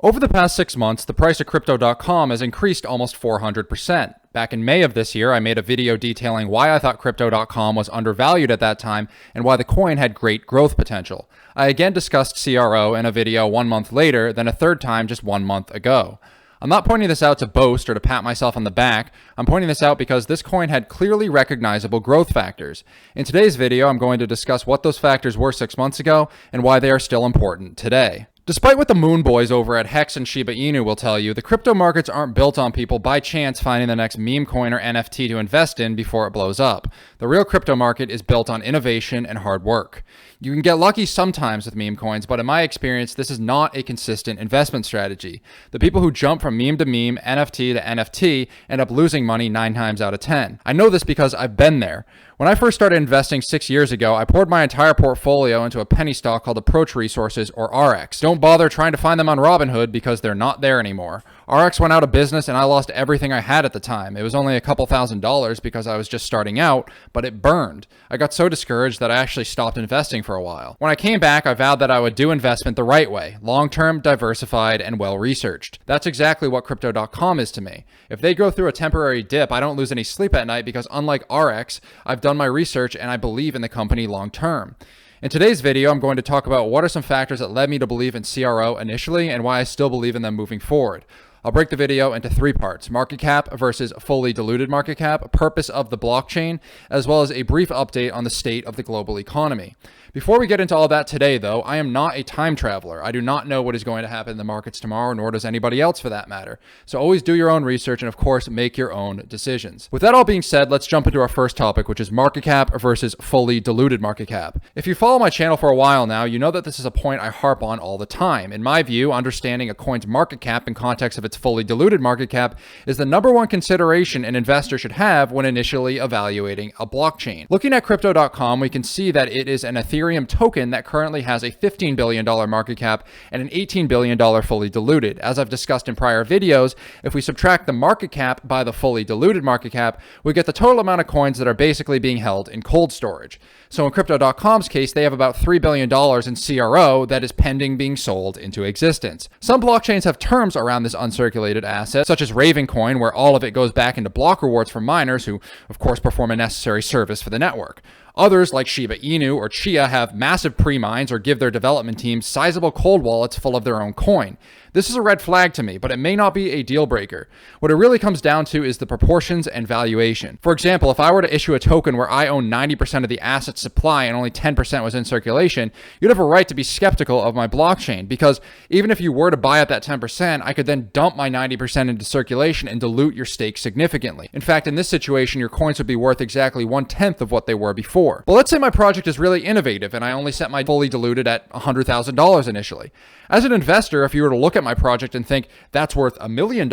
Over the past 6 months, the price of Crypto.com has increased almost 400%. Back in May of this year, I made a video detailing why I thought Crypto.com was undervalued at that time and why the coin had great growth potential. I again discussed CRO in a video 1 month later, then a third time just 1 month ago. I'm not pointing this out to boast or to pat myself on the back. I'm pointing this out because this coin had clearly recognizable growth factors. In today's video, I'm going to discuss what those factors were 6 months ago and why they are still important today. Despite what the Moon Boys over at Hex and Shiba Inu will tell you, the crypto markets aren't built on people by chance finding the next meme coin or NFT to invest in before it blows up. The real crypto market is built on innovation and hard work. You can get lucky sometimes with meme coins, but in my experience, this is not a consistent investment strategy. The people who jump from meme to meme, NFT to NFT, end up losing money 9 times out of 10. I know this because I've been there. When I first started investing 6 years ago, I poured my entire portfolio into a penny stock called Approach Resources, or RX. Don't bother trying to find them on Robinhood because they're not there anymore. RX went out of business and I lost everything I had at the time. It was only a couple $1,000s because I was just starting out, but it burned. I got so discouraged that I actually stopped investing for a while. When I came back, I vowed that I would do investment the right way, long-term, diversified, and well-researched. That's exactly what Crypto.com is to me. If they go through a temporary dip, I don't lose any sleep at night because unlike RX, I've done my research and I believe in the company long-term. In today's video, I'm going to talk about what are some factors that led me to believe in CRO initially and why I still believe in them moving forward. I'll break the video into 3 parts: market cap versus fully diluted market cap, purpose of the blockchain, as well as a brief update on the state of the global economy. Before we get into all that today, though, I am not a time traveler. I do not know what is going to happen in the markets tomorrow, nor does anybody else for that matter. So always do your own research and, of course, make your own decisions. With that all being said, let's jump into our first topic, which is market cap versus fully diluted market cap. If you follow my channel for a while now, you know that this is a point I harp on all the time. In my view, understanding a coin's market cap in context of its fully diluted market cap is the #1 consideration an investor should have when initially evaluating a blockchain. Looking at Crypto.com, we can see that it is an Ethereum token that currently has a $15 billion market cap and an $18 billion fully diluted. As I've discussed in prior videos, if we subtract the market cap by the fully diluted market cap, we get the total amount of coins that are basically being held in cold storage. So in Crypto.com's case, they have about $3 billion in CRO that is pending being sold into existence. Some blockchains have terms around this uncirculated asset, such as Ravencoin, where all of it goes back into block rewards for miners who, of course, perform a necessary service for the network. Others, like Shiba Inu or Chia, have massive pre-mines or give their development teams sizable cold wallets full of their own coin. This is a red flag to me, but it may not be a deal breaker. What it really comes down to is the proportions and valuation. For example, if I were to issue a token where I own 90% of the asset supply and only 10% was in circulation, you'd have a right to be skeptical of my blockchain, because even if you were to buy at that 10%, I could then dump my 90% into circulation and dilute your stake significantly. In fact, in this situation, your coins would be worth exactly 1/10 of what they were before. But let's say my project is really innovative and I only set my fully diluted at $100,000 initially. As an investor, if you were to look at my project and think that's worth $1 million,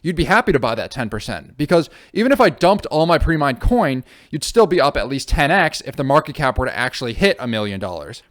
you'd be happy to buy that 10%. Because even if I dumped all my pre-mined coin, you'd still be up at least 10x if the market cap were to actually hit $1 million.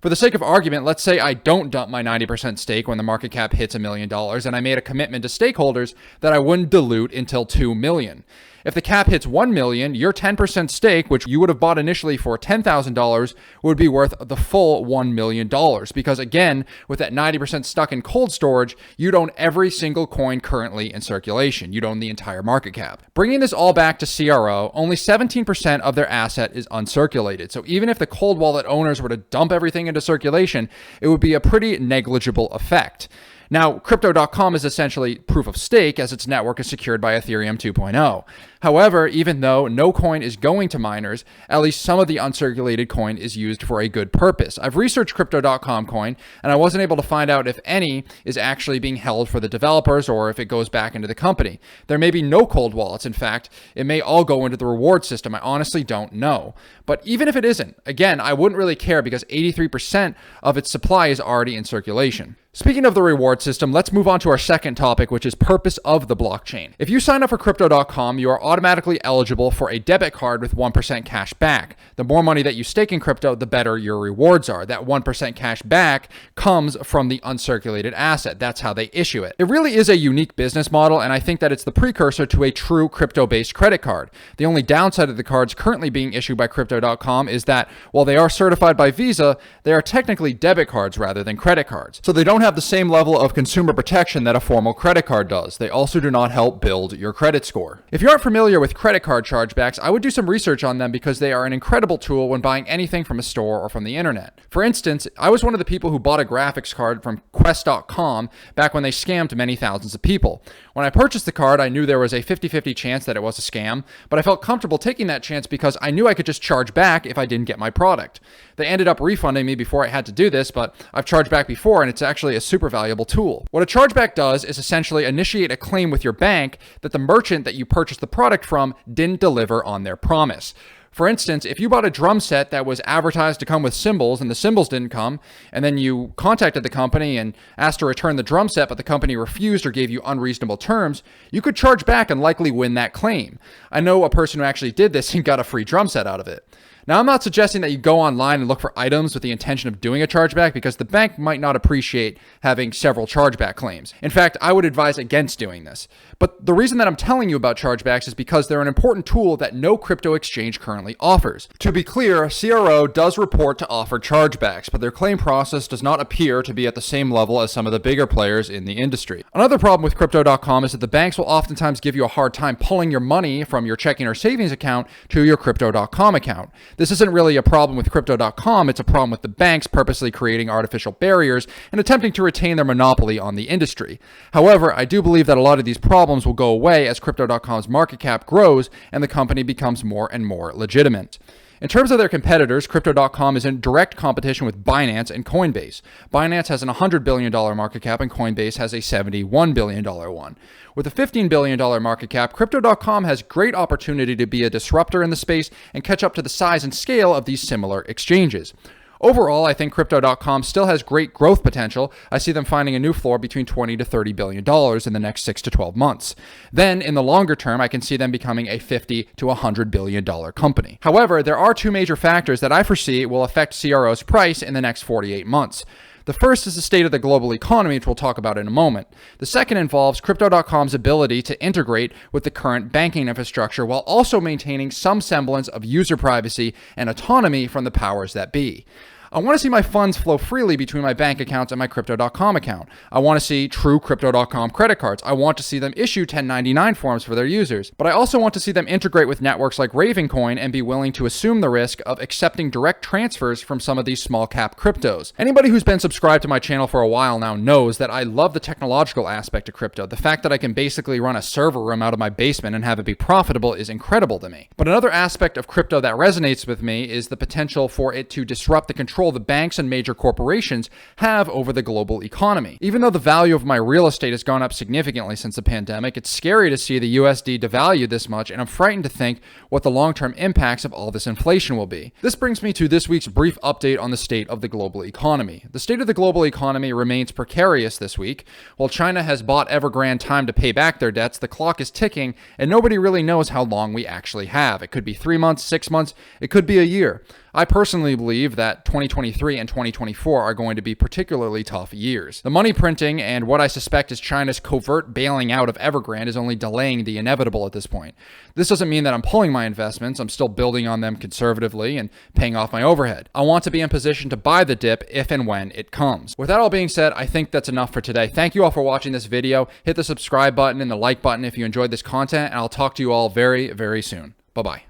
For the sake of argument, let's say I don't dump my 90% stake when the market cap hits $1 million and I made a commitment to stakeholders that I wouldn't dilute until $2 million. If the cap hits $1 million, your 10% stake, which you would have bought initially for $10,000, would be worth the full $1 million. Because again, with that 90% stuck in cold storage, you'd own every single coin currently in circulation. You'd own the entire market cap. Bringing this all back to CRO, only 17% of their asset is uncirculated. So even if the cold wallet owners were to dump everything into circulation, it would be a pretty negligible effect. Now, Crypto.com is essentially proof of stake, as its network is secured by Ethereum 2.0. However, even though no coin is going to miners, at least some of the uncirculated coin is used for a good purpose. I've researched Crypto.com coin, and I wasn't able to find out if any is actually being held for the developers or if it goes back into the company. There may be no cold wallets. In fact, it may all go into the reward system. I honestly don't know. But even if it isn't, again, I wouldn't really care because 83% of its supply is already in circulation. Speaking of the reward system, let's move on to our second topic, which is purpose of the blockchain. If you sign up for Crypto.com, you are automatically eligible for a debit card with 1% cash back. The more money that you stake in crypto, the better your rewards are. That 1% cash back comes from the uncirculated asset. That's how they issue it. It really is a unique business model, and I think that it's the precursor to a true crypto-based credit card. The only downside of the cards currently being issued by Crypto.com is that while they are certified by Visa, they are technically debit cards rather than credit cards. So they don't have the same level of consumer protection that a formal credit card does. They also do not help build your credit score. If you aren't familiar with credit card chargebacks, I would do some research on them because they are an incredible tool when buying anything from a store or from the internet. For instance, I was one of the people who bought a graphics card from Quest.com back when they scammed many thousands of people. When I purchased the card, I knew there was a 50-50 chance that it was a scam, but I felt comfortable taking that chance because I knew I could just charge back if I didn't get my product. They ended up refunding me before I had to do this, but I've charged back before and it's actually a super valuable tool. What a chargeback does is essentially initiate a claim with your bank that the merchant that you purchased the product from didn't deliver on their promise. For instance, if you bought a drum set that was advertised to come with cymbals and the cymbals didn't come, and then you contacted the company and asked to return the drum set, but the company refused or gave you unreasonable terms, you could charge back and likely win that claim. I know a person who actually did this and got a free drum set out of it. Now, I'm not suggesting that you go online and look for items with the intention of doing a chargeback because the bank might not appreciate having several chargeback claims. In fact, I would advise against doing this. But the reason that I'm telling you about chargebacks is because they're an important tool that no crypto exchange currently offers. To be clear, CRO does report to offer chargebacks, but their claim process does not appear to be at the same level as some of the bigger players in the industry. Another problem with Crypto.com is that the banks will oftentimes give you a hard time pulling your money from your checking or savings account to your Crypto.com account. This isn't really a problem with Crypto.com, it's a problem with the banks purposely creating artificial barriers and attempting to retain their monopoly on the industry. However, I do believe that a lot of these problems will go away as Crypto.com's market cap grows and the company becomes more and more legitimate. In terms of their competitors, Crypto.com is in direct competition with Binance and Coinbase. Binance has an $100 billion market cap and Coinbase has a $71 billion one. With a $15 billion market cap, Crypto.com has great opportunity to be a disruptor in the space and catch up to the size and scale of these similar exchanges. Overall, I think Crypto.com still has great growth potential. I see them finding a new floor between $20 to $30 billion in the next 6 to 12 months. Then, in the longer term, I can see them becoming a $50 to $100 billion company. However, there are two major factors that I foresee will affect CRO's price in the next 48 months. The first is the state of the global economy, which we'll talk about in a moment. The second involves Crypto.com's ability to integrate with the current banking infrastructure while also maintaining some semblance of user privacy and autonomy from the powers that be. I want to see my funds flow freely between my bank accounts and my Crypto.com account. I want to see true Crypto.com credit cards. I want to see them issue 1099 forms for their users. But I also want to see them integrate with networks like Ravencoin and be willing to assume the risk of accepting direct transfers from some of these small cap cryptos. Anybody who's been subscribed to my channel for a while now knows that I love the technological aspect of crypto. The fact that I can basically run a server room out of my basement and have it be profitable is incredible to me. But another aspect of crypto that resonates with me is the potential for it to disrupt the control the banks and major corporations have over the global economy. Even though the value of my real estate has gone up significantly since the pandemic, it's scary to see the USD devalued this much, and I'm frightened to think what the long-term impacts of all this inflation will be. This brings me to this week's brief update on the state of the global economy. The state of the global economy remains precarious this week. While China has bought Evergrande time to pay back their debts, the clock is ticking, and nobody really knows how long we actually have. It could be 3 months, 6 months, it could be a year. I personally believe that 2023 and 2024 are going to be particularly tough years. The money printing and what I suspect is China's covert bailing out of Evergrande is only delaying the inevitable at this point. This doesn't mean that I'm pulling my investments. I'm still building on them conservatively and paying off my overhead. I want to be in position to buy the dip if and when it comes. With that all being said, I think that's enough for today. Thank you all for watching this video. Hit the subscribe button and the like button if you enjoyed this content, and I'll talk to you all very, very soon. Bye-bye.